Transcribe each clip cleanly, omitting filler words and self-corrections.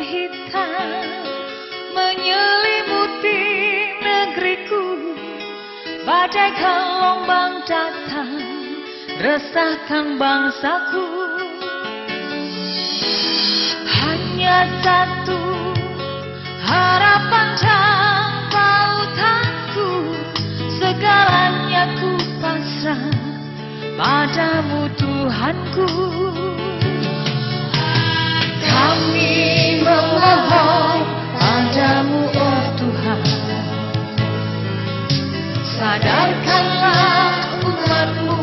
hitam menyelimuti negeriku. Badai gelombang datang, resahkan bangsaku. Hanya satu harapan dan pautanku, segalanya ku pasrah padamu Tuhanku. Kami memohon padamu oh Tuhan, sadarkanlah umatmu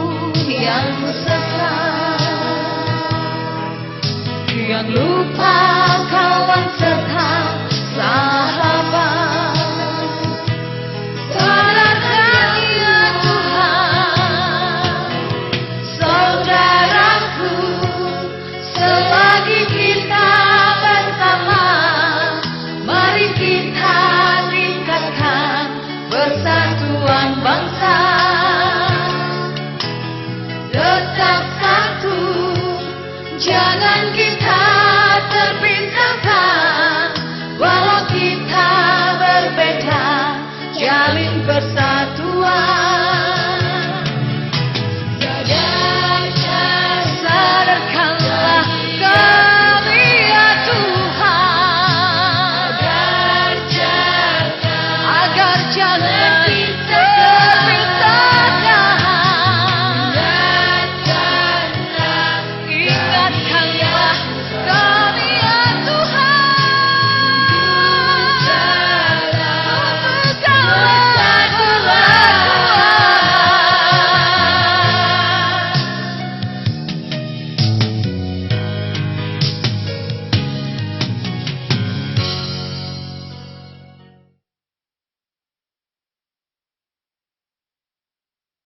yang sesat, yang lupa